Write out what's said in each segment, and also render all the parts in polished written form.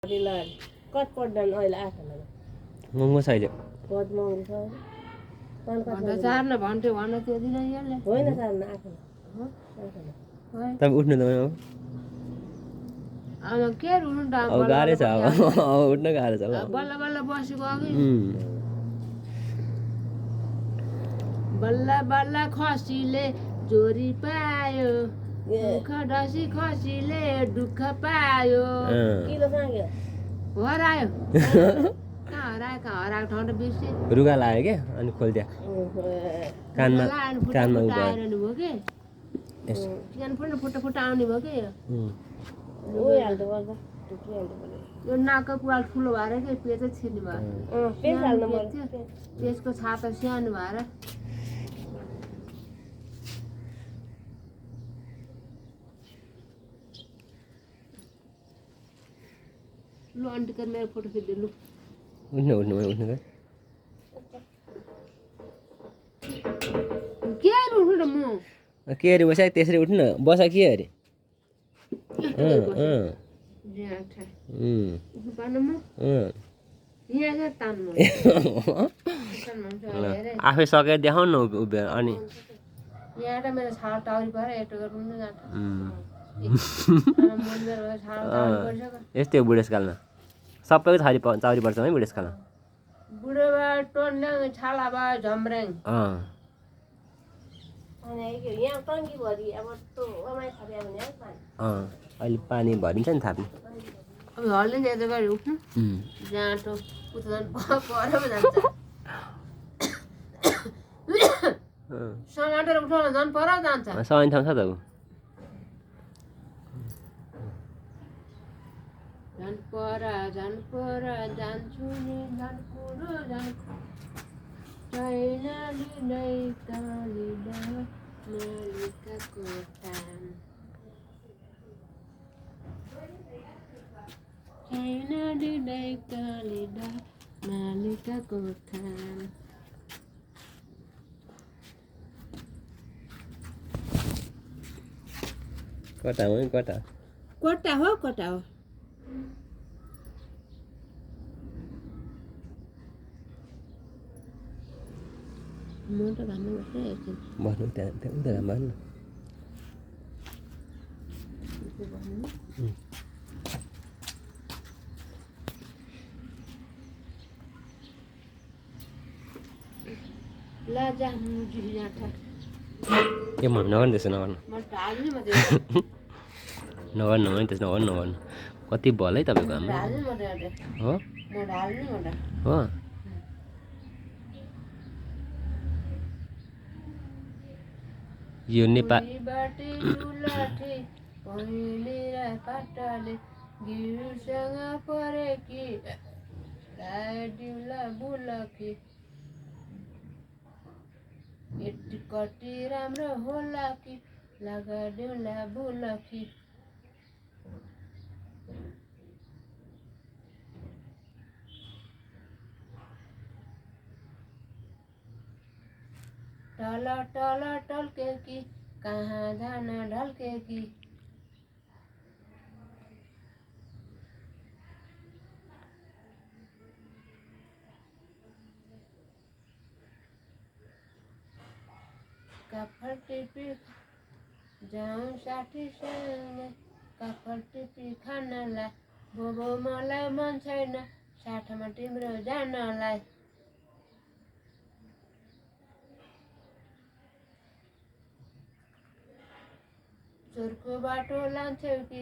Cut पर्दैन अहिले आएको महँगो छ अहिले कट महँगो छ चार्न भन्थ्यो भन्न त्यो दिन यसले होइन चार्न आएको तपाईँ उठ्नु त अब के उठ्नु त अब गाह्रो छ अब उठ्न गाह्रो छ बल्ल बल्ल बसेको अघि बल्ल बल्ल खसीले जोरी पायो खसी खसीले दुःख पायो किलो सांग्यो हरायो कहाँ हराएको ठाउँ त बिर्से रुगा लाग्यो क्या अनि खोलिदिया कानमा आइरहनु भयो कि चिकन फुट्न फुट्ट आउने भयो कि उयोहाल्दो पर्छ टुकिहाल्दो पर्यो यो नाकको कुवाल ठुलो भएर कि पेटै छिर्ने भयो पेज हाल्नु पेजको छाता सानो भएर लु आन्टी कर मेरो फोटो खिच्दै लु उठ्नु उठ्नु उठ्नु के उठ्नु त म के अरे बसा त्यसरी उठ्नु बसा के अरे आफै सकेर देखाउ न उभिएर अनि यहाँ मेरो छाल टाउरी पऱ्यो यस्तो गर्नु यस्तै हो बुढेसकालमा सबैको चाउरी पर्छ है बुढेसकालमा बुढोबा टोन्ड्याङ छाला भयो झम्र्याङ यहाँ टङ्कीभरि अब अहिले पानी भरिन्छ नि थाप्ने अब हल्लिन्छ यता गरी उठ्नु जाँटो उता पर जान्छ समाटेर उठाउन झन् पर जान्छ सय ठाउँ छ त झन् पर जान्छु नि झन् कुरो झन् छैन लिँदै कालिदा मालिकाको टान छैन लिँदै कालिदा मालिकाको थान कता हो कता कटा हो म त भन्नु भन्नु त्यहाँ उता भन्नु ला जा मुजी जाटा ए म नगर्नु त्यसो नगर्नु नगर्नु है त्यसो नगर्नु कति भल है तपाईँको हो हो यो नेपाली यति कति राम्रो होला कि लगाइदिउँला बुलकी टल टल टल्के कि कहाँ जान ढल्के कि कफल टिपी जाउँ साथीसँग कफल टिपी खानलाई बोबो मलाई मन छैन साथमा तिम्रो जानलाई चोरको बाटो लान्छौ कि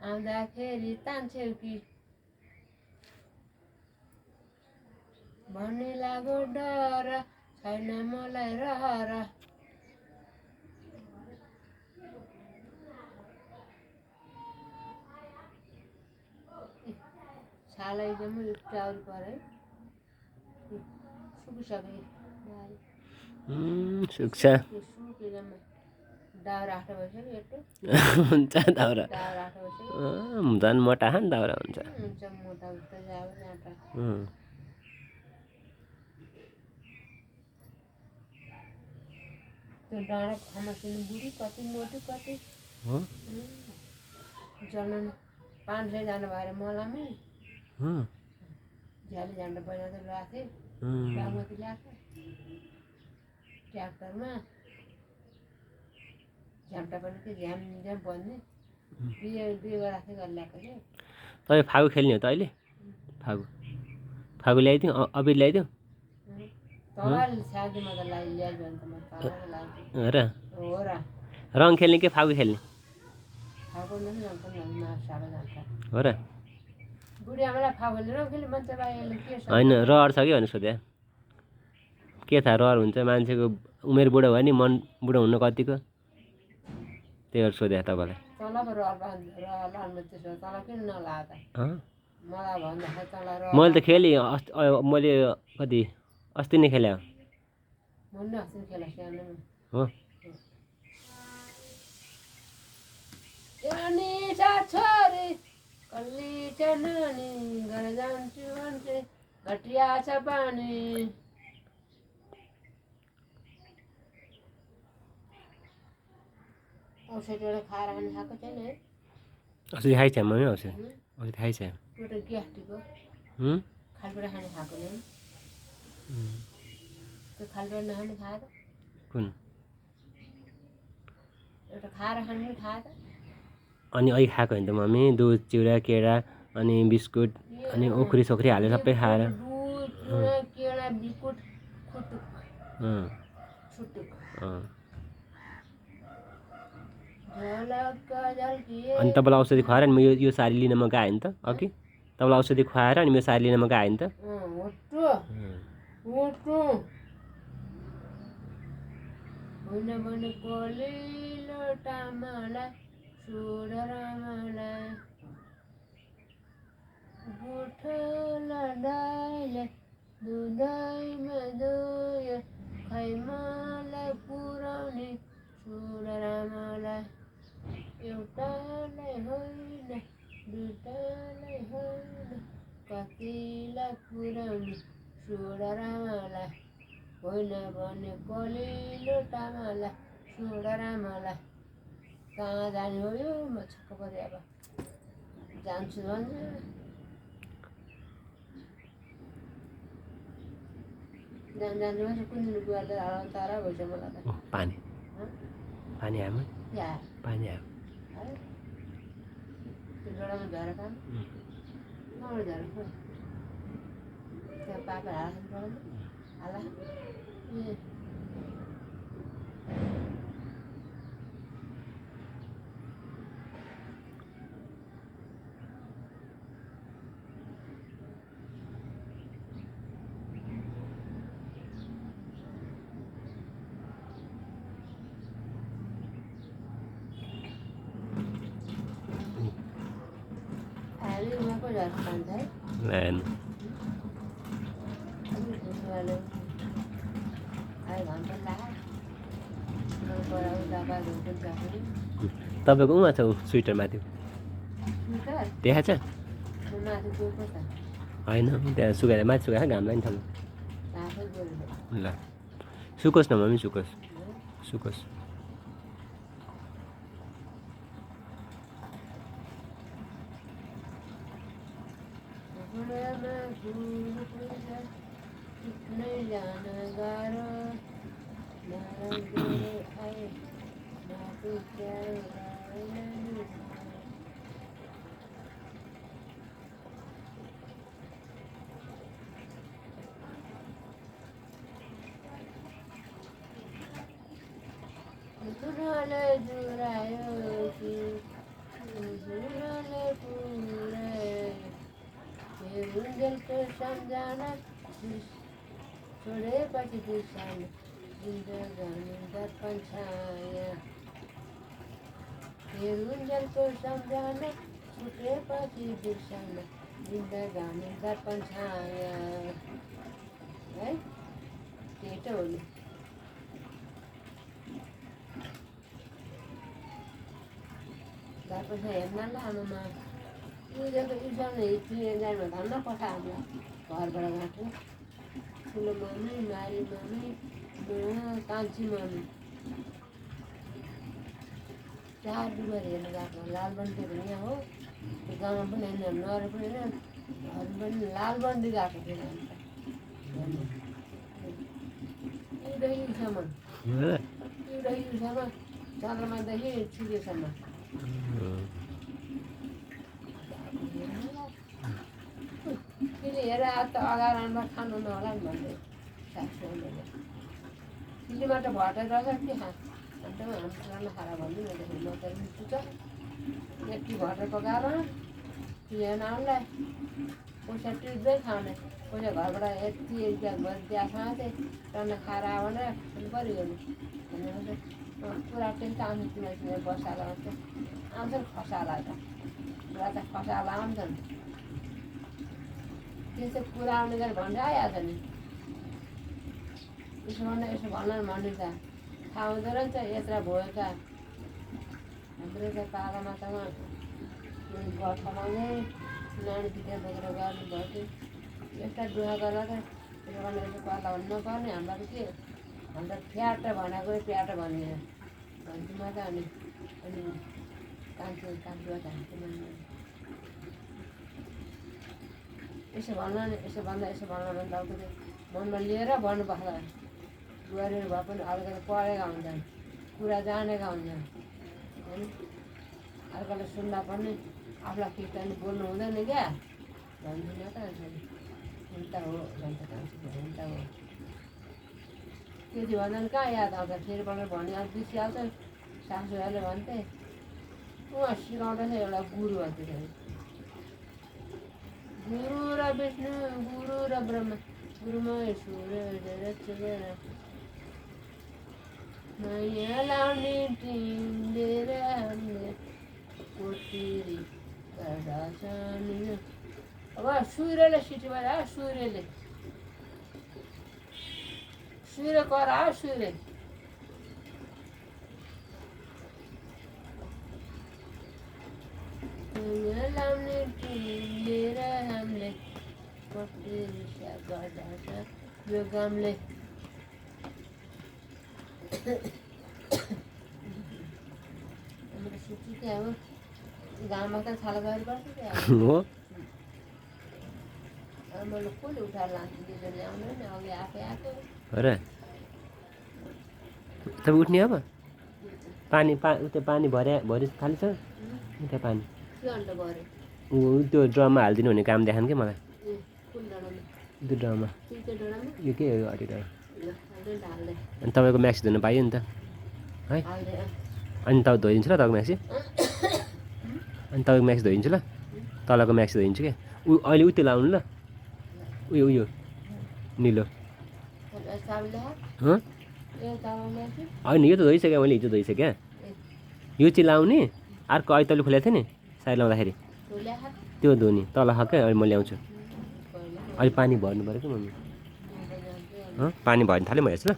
आउँदाखेरि तान्छौ कि भन्ने लागो डर छैन मलाई रहर छालै जम्मै चाउरी परे सुकिसके सुक्छ सुके जम्मै दाउरा आठ भइसक्यो यस्तो हुन्छ दाउरा दाउरा आठ भइसक्यो झन् मोटा खान दाउरा हुन्छ मोटा उता जाओ जाँटा त्यो डाँडा खाना किन्नु बुढी कति मोटी कति हो चल्न 500 जानु भएर मलामी झ्याली झ्यान्डो पैसा त राखेँ बागमती ल्याएको ट्र्याक्टरमा झ्याम्टा पनि के झ्याम झ्याम भन्ने बिहे राखेँ गरेर ल्याएको थियो तपाईँ फागु खेल्ने हो त अहिले फागु ल्याइदिउँ अबिर ल्याइदिउँ तँलाई साथीमा त ल्याइदियो भने त म तँलाई ल्याइदिएँ र हो र रङ खेल्ने कि फागु खेल्ने फागु नै रङ पनि साह्रो जान्छ हो र बुढी आमालाई फागुले रङ खेल्ने मान्छे बाहिरले के होइन रहर छ कि भनेर सोधे के थाहा रहर हुन्छ मान्छेको उमेर बुढो भयो नि मन बुढो हुनु कतिको त्यही भएर सोधे तपाईँलाई तँलाई पो रहर लानु त्यसो तँलाई किन नलाग मलाई भन्दाखेरि तँलाई रहर मैले त खेलेँ मैले कति अस्ति नै खेलेँ मुन्ने अस्ति खेला सानोमा हो निशा छोरी कल्ली नानी घर जान्छु भन्थे घटिया छ पानी औषधीबाट खाएर खानु खाएको छैन है औषधि खाइ छ मम्मी औषधि खाइ छ एउटा ग्यास्ट्रिकको खालबाट खाने खाएको नै त्यो खालबाट नखाने खाएर कुन एउटा खाएर खानु पनि खाएर अनि अहिले खाएको होइन त मम्मी दुध चिउरा केरा अनि बिस्कुट अनि ओखरी सोखरी हालेर सबै खाएर दुध चिउरा केरा बिस्कुट खुटुक छुटुक अनि तपाईँलाई औषधि खुवाएर अनि म यो साडी लिन म गएँ नि त अघि तपाईँलाई औषधि खुवाएर अनि मेरो साडी लिन म गएँ नि त होइन भने कलिलो टामालाई सुडरामालाई गुठला डाइले दुधैमा दुय खै मलाई पुराउने सुडरामालाई एउटालाई होइन दुईटालाई होइन कतिलाई पुराउने सुडरामालाई होइन भने कलिलो टामालाई सुडरामालाई कहाँ जाने हो यो म छक्क परेँ अब जान्छु भन्छ जान्छु भन्छ कुन दिन बुवाले हराउनु तारा भइसक्यो मलाई त पानी आयो पानी आयो त्यो डोडामा झरेर काम कहाँबाट झरेर खोइ त्यहाँ पापा हाला ए Ayan. तपाईँको उमा छ स्वेटर माथि देखा छ होइन त्यहाँ सुकाएर माथि सुकाएर घाम लाग्ने ठाउँमा ल सुकोस् न मम्मी सुकोस् सम्झना छोडेपछि बिर्सन जिन्दगानी दर्पण छाया हेरुन्जेलको सम्झना छुटेपछि बिर्सन जिन्दगानी दर्पण छाया है त्यही त हो नि दर्पण छाया हेर्न ल आमामा पूजाको इसाउने जानु धन्न पठा हामीलाई घरबाट गएको ठुलो मम्मी मारी मम्मी कान्छी मम्मी चार बिरुवा हेर्नु गएको लालबन्दी पनि यहाँ हो त्यो गाउँमा पनि होइन नरे पनि होइन घरमा पनि लालबन्दी गएको थियो अन्त एउटा युसम्म चन्द्रमादेखि सूर्यसम्म किले हेर आज त अगारमा खानु नहोला नि भन्दै सासूले किलेबाट भटेर रहेछ के खा अन्त हाम्रो खाना भन्नु भन्दाखेरि म त मिठो छ यति भटेर पकाएर हेर्न आउनुलाई पैसा टिप्दै खाउने पैसा घरबाट यति त्यहाँ खाँदै टन्न खाएर आयो भने खानु पऱ्यो हेर्नु पुरा टेस्ट आउँछ तिमीहरू बसाला आउँछ नि खसाला त पुरा त खसाला आउँछ नि त्यस्तो कुरा आउने गरी भन्दै आइहाल्छ नि यसो भन्न भन्नु त थाहा हुँदो रहेछ यत्रा भयो त हाम्रो त पाला मातामा गठमा नै नानी बित्या बोकेर गर्नुभयो कि यस्ता दुःख गरेर त यसो पाला भन्नु नपर्ने हाम्रो के अन्त फ्याट भनेको प्याट भन्ने भन्छु म त अनि कान्छो यसो भन्दा भने तपाईँले मनमा लिएर भन्नुपर्छ बुहारीहरू भए पनि अर्काले पढेका हुन्छन् कुरा जानेका हुन्छन् होइन अर्काले सुन्दा पनि आफूलाई किर्तन बोल्नु हुँदैन क्या भन्दिनँ त हुन्छ हो भन्छ हुन्छ हो त्यति भन्दा पनि कहाँ याद आउँछ फेरि पल्ट भने अब बिर्सिहाल्छ सासूहरूले भन्थे उहाँ सिकाउँदैछ एउटा गुरु भन्थ्यो गुरु र विष्णु गुरु र ब्रह्मा गुरुमा सूर्य नयाँ लाउने टिमेर हामीले कोटिरी अब सूर्यले सिटी बजायो सूर्य करायो सूर्य नयाँ लाउने टिमेर हामीले कोटिरी गर्दछ यो गामले हाम्रो सुची क्या हो गाउँमा त छाला गर्नुपर्छ क्या हो मैले कसले उठाएर लान्छु दिदीले आउँदैन नि अघि आफै आएको र तब उठ्ने अब पानी उता पानी भरि खाली छ उता पानी के अन्त गऱ्यो त्यो ड्रममा हालिदिनु भने काम देखान क्या मलाई कुन डाँडामा त्यो ड्रममा त्यो डाँडामा यो के हो अलिक हाल्दै अनि तपाईँको म्याक्सी धुनु पाइयो नि त है हाल्दै अनि तपाईँ धोइदिन्छु ल तपाईँको म्याक्सी अनि तपाईँको म्याक्सी धोइदिन्छु ल तलको म्याक्सी धोइदिन्छु क्या अहिले उयो लाउनु ल उयो निलो होइन यो त धोइसक्यो मैले हिजो धोइसकेँ यो चाहिँ लाउने अर्को अहिले तैँले खोलेको थियो नि साइड लाउँदाखेरि त्यो धोनी तल क्या अहिले म ल्याउँछु अहिले पानी भर्नु पऱ्यो कि मम्मी पानी भर्नु थाल्यो म हेर्छु ल